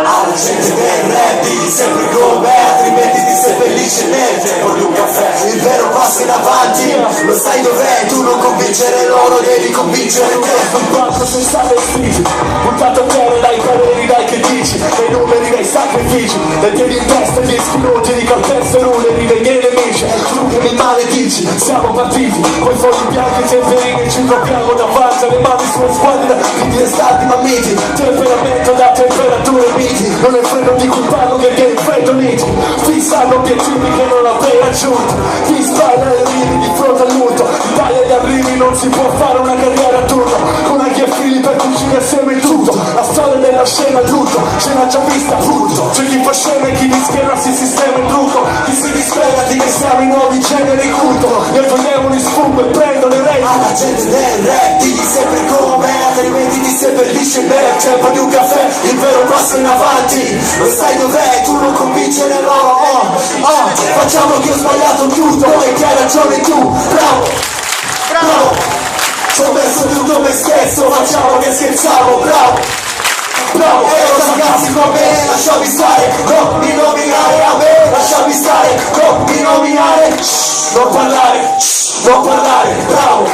Alla gente del rap digli sempre come, altrimenti ti seppellisce nel tempo di un caffè. Il vero passo in avanti, lo sai dov'è, tu non convincere loro, devi convincere te. Un palco senza vestiti, puntato a terra dai pareri, dai che dici, dai numeri, dai sacrifici, dai piedi in testa, gli schilotti di calpeste, ruleri dei miei nemici. E tu che mi maledici, siamo partiti, coi fogli bianchi, temperini, ci troviamo davanti alle mani sulle squadre, quindi restati mammiti, temperamento da temperature miti, non è freno di cui parlo che è freddo niti, fissano obiettivi che non avrei raggiunto, chi spara le rimi di fronte all'urto, taglia gli arrivi, non si può fare una carriera a turno, con aghi e fili per cucire assieme tutto, la storia della scena è tutto, scena già vista appunto, c'è chi fa scena e chi di schiena si sistema in trucco, chi si dispera di che siamo i nuovi generi culto, io toglievo li sfumo e prendo le reti. Alla gente del rap digli sempre come, altrimenti ti seppellisce nel tempo di un caffè. Il vero passo in avanti, lo sai dov'è, tu non convincere loro. Facciamo che ho sbagliato tutto e che hai ragione tu. Bravo, bravo, ci ho messo tutto me stesso, facciamo che scherzavo. Bravo, bravo, ero sarcastico a me, lasciami stare, non mi nominare a me, lasciami stare, non mi nominare, non parlare, non parlare. Bravo,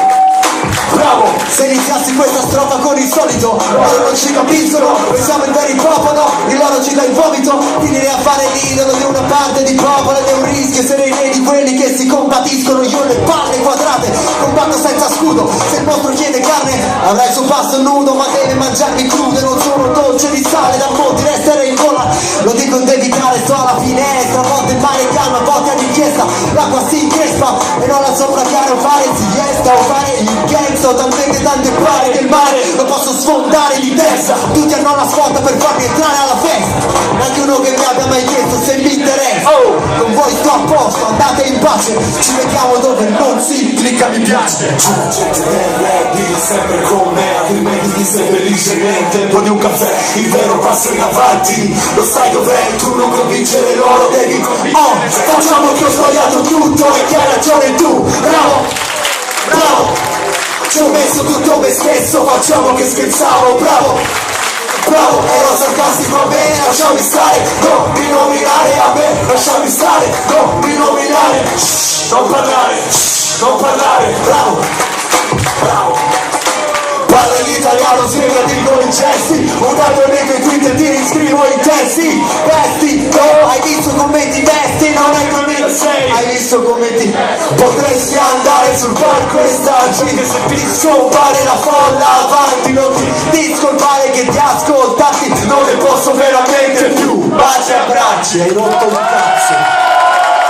bravo. Se iniziassi questa strofa con il solito, loro non ci capiscono, noi siamo il vero popolo, il loro ci dà il vomito, finire a fare l'idolo di una parte di popolo ed è un rischio essere re di quelli che si combattiscono. Io le palle quadrate, combatto senza scudo, se il mostro chiede carne avrà il suo passo nudo, ma deve mangiarmi crudo, non sono dolce di sale, da monti resterei in gola, lo dico in debitare, sto alla finestra, a volte il mare calma, a volte ad inchiesta, l'acqua si increspa e non la sopracchiare o fare siesta o fare il gangsta, talmente tante pare che il mare lo posso sfondare di testa, tutti hanno la sfonda per farmi entrare alla festa, neanche uno che mi abbia mai chiesto se mi interessa, con voi sto a posto, andate in pace, ci vediamo dove non si clicca mi piace. Alla gente del rap digli sempre con me, altrimenti ti seppellisce nel tempo di un caffè. Il vero passo in avanti, lo sai dov'è, tu non convincere loro, devi convincere. Facciamo che ho sbagliato tutto e che hai ragione tu. Bravo, bravo, ci ho messo tutto me stesso, facciamo che scherzavo. Bravo, bravo, ero sarcastico a me, lasciami stare, non mi nominare a me, lasciami stare, non mi nominare, non parlare, non parlare. Bravo, bravo. Parla l'italiano, spiegati con i gesti, un altro amico in Twitter ti riscrivo i testi, vesti, no, hai visto come ti vesti, non hai commenti, hai visto come ti potresti andare sul palco e starci, che se ti scompare la folla avanti, non ti discolpare che ti ascoltati, non ne posso veramente più, baci e abbracci, hai rotto il cazzo.